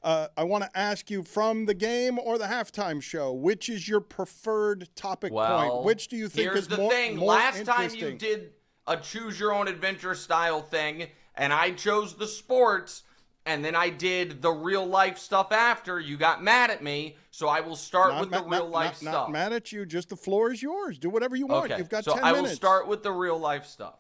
I want to ask you, from the game or the halftime show, which is your preferred topic point? Which do you think is more interesting? Here's the thing. Last time you did a choose-your-own-adventure style thing, and I chose the sports, and then I did the real-life stuff after, you got mad at me, so I will start with the real-life stuff. Not mad at you. Just the floor is yours. Do whatever you want. Okay. You've got 10 minutes. So I will start with the real-life stuff.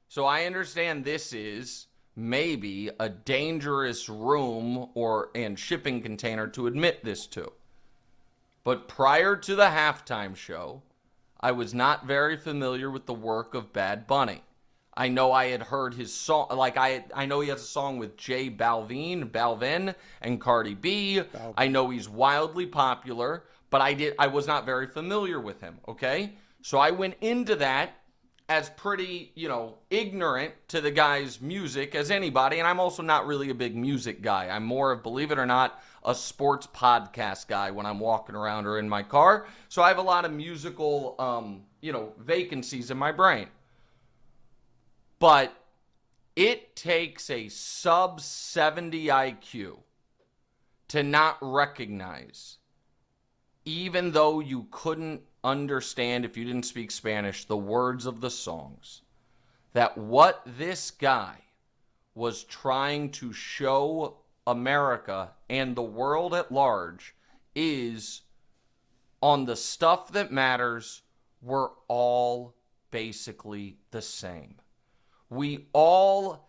So I understand this is maybe a dangerous room and shipping container to admit this to. But prior to the halftime show, I was not very familiar with the work of Bad Bunny. I know I had heard his song, I know he has a song with J Balvin, and Cardi B. I know he's wildly popular, but I was not very familiar with him, okay? So I went into that as pretty, ignorant to the guy's music as anybody, and I'm also not really a big music guy. I'm more of, believe it or not, a sports podcast guy when I'm walking around or in my car. So I have a lot of musical, vacancies in my brain. But it takes a sub 70 IQ to not recognize, even though you couldn't understand, if you didn't speak Spanish, the words of the songs, that what this guy was trying to show America and the world at large is, on the stuff that matters, we're all basically the same. We all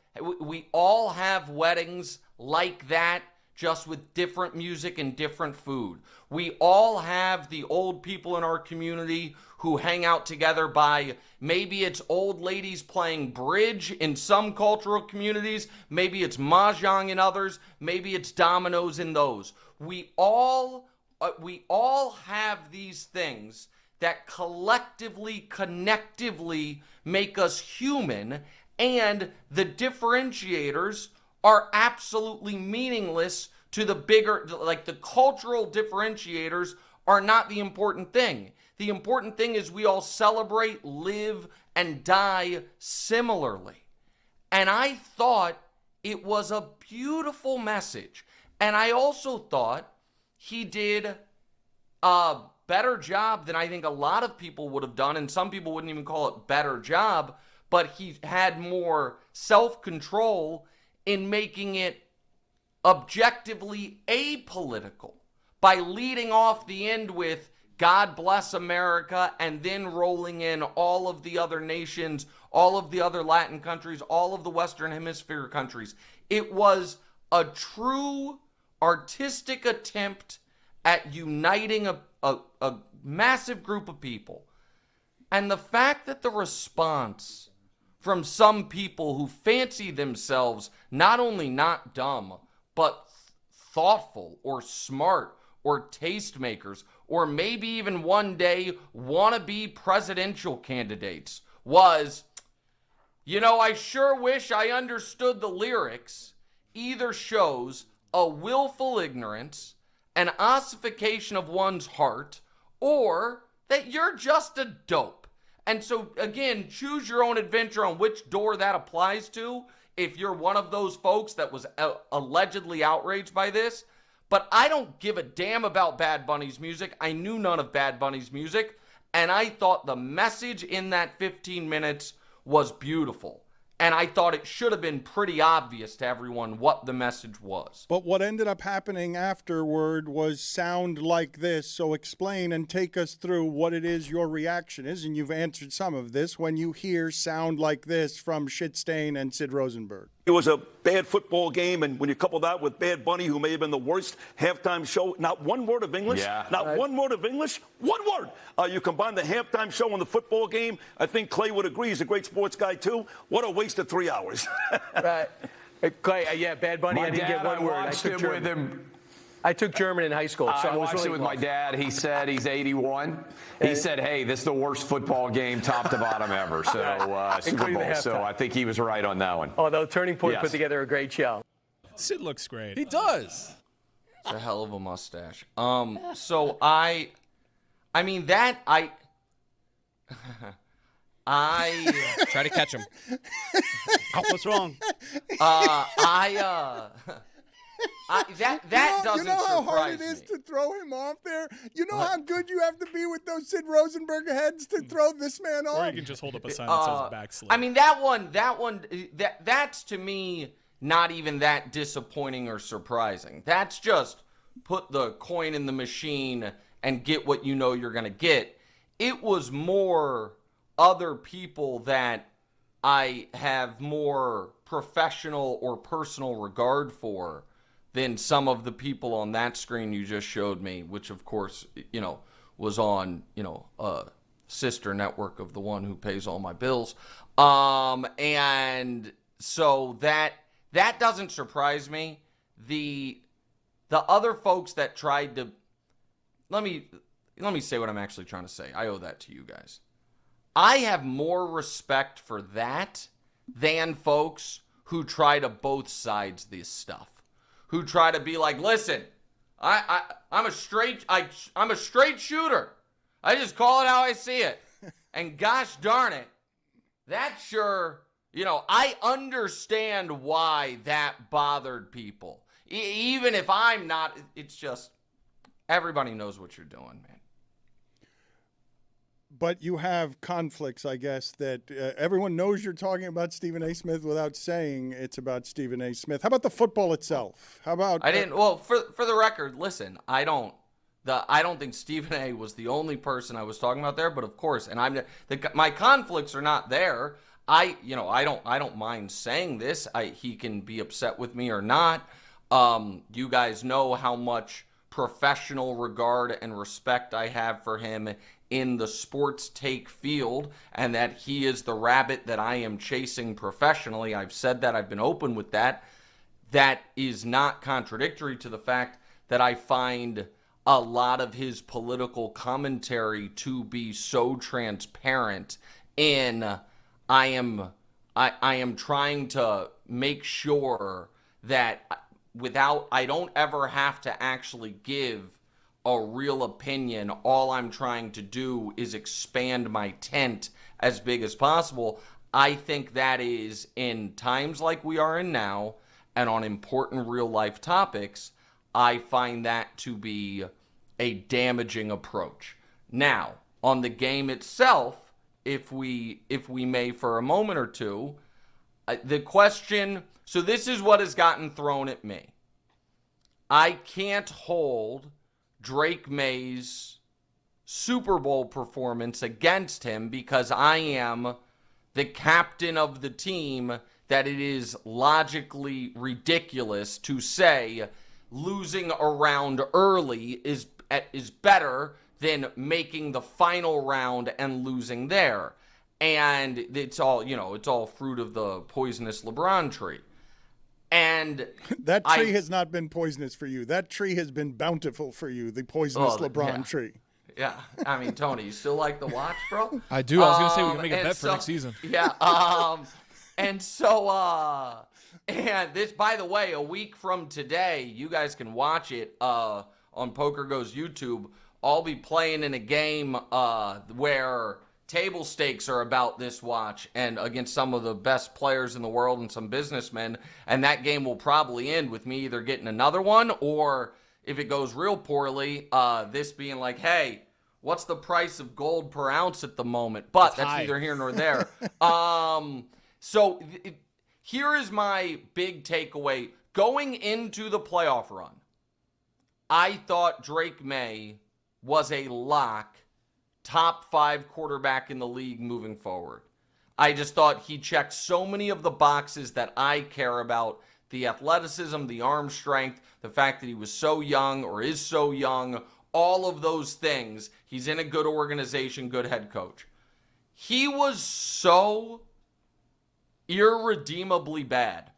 have weddings like that, just with different music and different food. We all have the old people in our community who hang out together by, maybe it's old ladies playing bridge in some cultural communities, maybe it's mahjong in others, maybe it's dominoes in those. We all have these things that collectively, connectively make us human, and the differentiators are absolutely meaningless to the bigger, like the cultural differentiators are not the important thing. The important thing is we all celebrate, live, and die similarly. And I thought it was a beautiful message. And I also thought he did a better job than I think a lot of people would have done, and some people wouldn't even call it better job, but he had more self-control in making it objectively apolitical by leading off the end with God bless America and then rolling in all of the other nations, all of the other Latin countries, all of the Western Hemisphere countries. It was a true artistic attempt at uniting a massive group of people. And the fact that the response from some people who fancy themselves not only not dumb, but thoughtful or smart or tastemakers, or maybe even one day want to be presidential candidates, was, I sure wish I understood the lyrics, either shows a willful ignorance, an ossification of one's heart, or that you're just a dope. And so, again, choose your own adventure on which door that applies to, if you're one of those folks that was allegedly outraged by this. But I don't give a damn about Bad Bunny's music. I knew none of Bad Bunny's music, and I thought the message in that 15 minutes was beautiful. And I thought it should have been pretty obvious to everyone what the message was. But what ended up happening afterward was sound like this. So explain and take us through what it is your reaction is. And you've answered some of this when you hear sound like this from Shitstain and Sid Rosenberg. It was a bad football game, and when you couple that with Bad Bunny, who may have been the worst halftime show, not one word of English, one word of English, one word. You combine the halftime show and the football game, I think Clay would agree. He's a great sports guy, too. What a waste of 3 hours. Right. Clay, Bad Bunny, I didn't get one word. I took German with him. I took German in high school. So I watched it with my dad. He said he's 81. He said, hey, this is the worst football game top to bottom ever. So, Super Bowl. So I think he was right on that one. Although Turning Point put together a great show. Sid looks great. He does. It's a hell of a mustache. So I try to catch him. Oh, what's wrong? That doesn't surprise me. You know how hard it is to throw him off there? You know how good you have to be with those Sid Rosenberg heads to throw this man off? Or you can just hold up a sign that says backslip. I mean, that's to me not even that disappointing or surprising. That's just put the coin in the machine and get what you know you're going to get. It was more other people that I have more professional or personal regard for than some of the people on that screen you just showed me, which of course, was on, a sister network of the one who pays all my bills. And so that doesn't surprise me. The other folks that tried to, let me say what I'm actually trying to say. I owe that to you guys. I have more respect for that than folks who try to both sides this stuff, who try to be like, listen, I'm a straight shooter. I just call it how I see it. And gosh darn it, that sure, I understand why that bothered people. Even if I'm not, it's just, everybody knows what you're doing, man. But you have conflicts, I guess, that everyone knows you're talking about Stephen A. Smith without saying it's about Stephen A. Smith. How about the football itself? How about... For the record, listen, I don't think Stephen A. was the only person I was talking about there, but of course, and my conflicts are not there. I don't mind saying this. He can be upset with me or not. You guys know how much professional regard and respect I have for him in the sports take field, and that he is the rabbit that I am chasing professionally. I've said that. I've been open with that. That is not contradictory to the fact that I find a lot of his political commentary to be so transparent in I am trying to make sure that I don't ever have to actually give a real opinion. All I'm trying to do is expand my tent as big as possible. I think that is, in times like we are in now and on important real life topics, I find that to be a damaging approach. Now, on the game itself, if we may for a moment or two, the question, so this is what has gotten thrown at me. I can't hold Drake Maye's Super Bowl performance against him because I am the captain of the team, that it is logically ridiculous to say losing a round early is better than making the final round and losing there. And it's all fruit of the poisonous LeBron tree. And that tree has not been poisonous for you. That tree has been bountiful for you, the poisonous LeBron tree. Yeah. I mean, Tony, you still like the watch, bro? I do. I was going to say we can make a bet for next season. Yeah. And this, by the way, a week from today, you guys can watch it on Poker Go's YouTube. I'll be playing in a game where table stakes are about this watch and against some of the best players in the world and some businessmen, and that game will probably end with me either getting another one, or if it goes real poorly, this being like, hey, what's the price of gold per ounce at the moment? But that's neither here nor there. Here is my big takeaway. Going into the playoff run, I thought Drake Maye was a lock, top 5 quarterback in the league moving forward. I just thought he checked so many of the boxes that I care about: the athleticism, the arm strength, the fact that he was so young or is so young, all of those things. He's in a good organization, good head coach. He was so irredeemably bad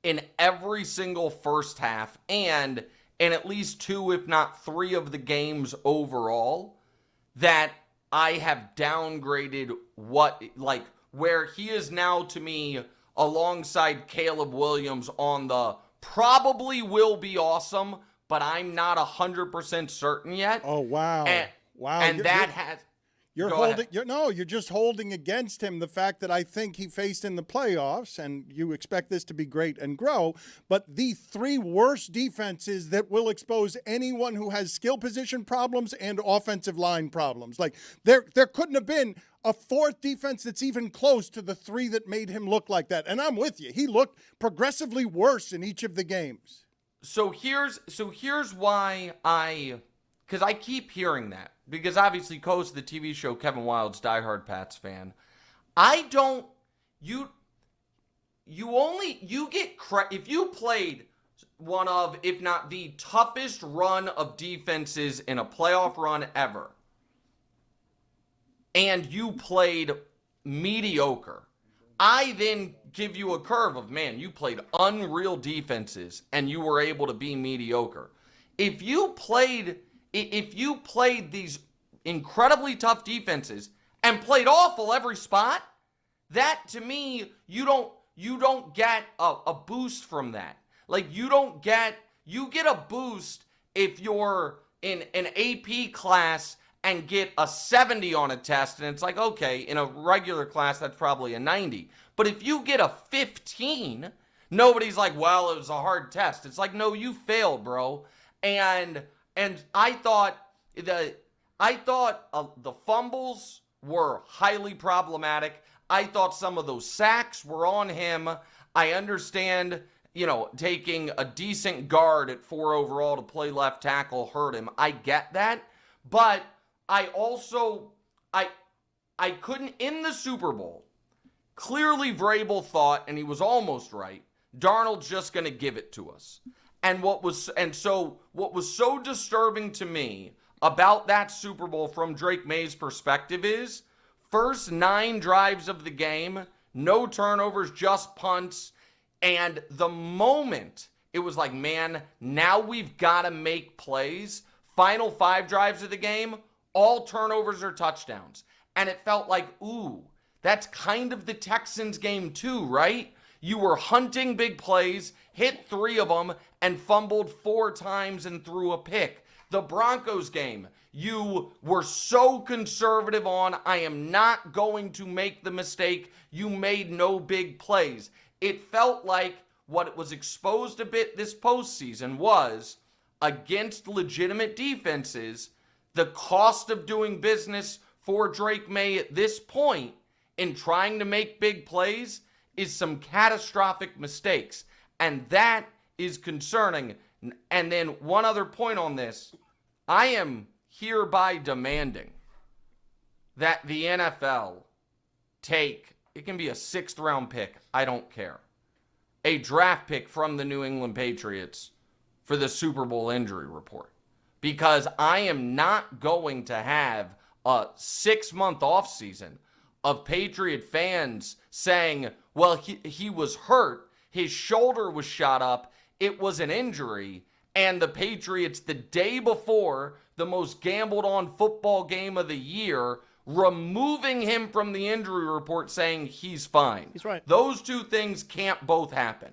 in every single first half and in at least 2, if not 3 of the games overall, that I have downgraded where he is now to me alongside Caleb Williams on the probably will be awesome, but I'm not 100% certain yet. Oh, wow. And You're just holding against him the fact that I think he faced in the playoffs, and you expect this to be great and grow, but the 3 worst defenses that will expose anyone who has skill position problems and offensive line problems. Like, there couldn't have been a 4th defense that's even close to the 3 that made him look like that. And I'm with you. He looked progressively worse in each of the games. So here's why because I keep hearing that. Because obviously, co-host of the TV show, Kevin Wilde's diehard Pats fan. You get credit if you played one of, if not the toughest run of defenses in a playoff run ever, and you played mediocre. I then give you a curve of, man, you played unreal defenses and you were able to be mediocre. If you played these incredibly tough defenses and played awful every spot, that to me, you don't get a boost from that. Like, you get a boost if you're in an AP class and get a 70 on a test, and it's like, okay, in a regular class, that's probably a 90. But if you get a 15, nobody's like, well, it was a hard test. It's like, no, you failed, bro. And I thought the fumbles were highly problematic. I thought some of those sacks were on him. I understand, taking a decent guard at 4 overall to play left tackle hurt him. I get that. But I also, I couldn't, in the Super Bowl, clearly Vrabel thought, and he was almost right, Darnold's just going to give it to us. And what was so disturbing to me about that Super Bowl from Drake Maye's perspective is, first 9 drives of the game, no turnovers, just punts, and the moment it was like, man, now we've got to make plays, final 5 drives of the game, all turnovers or touchdowns. And it felt like, ooh, that's kind of the Texans game too, right? You were hunting big plays, hit 3 of them, and fumbled 4 times and threw a pick. The Broncos game, you were so conservative on, I am not going to make the mistake. You made no big plays. It felt like what was exposed a bit this postseason was, against legitimate defenses, the cost of doing business for Drake Maye at this point in trying to make big plays is some catastrophic mistakes. And that is concerning. And then one other point on this. I am hereby demanding that the NFL take, it can be a 6th round pick, I don't care, a draft pick from the New England Patriots for the Super Bowl injury report. Because I am not going to have a 6-month offseason of Patriot fans saying, well, he was hurt, his shoulder was shot up, it was an injury, and the Patriots, the day before the most gambled on football game of the year, removing him from the injury report saying he's fine. He's right. Those 2 things can't both happen.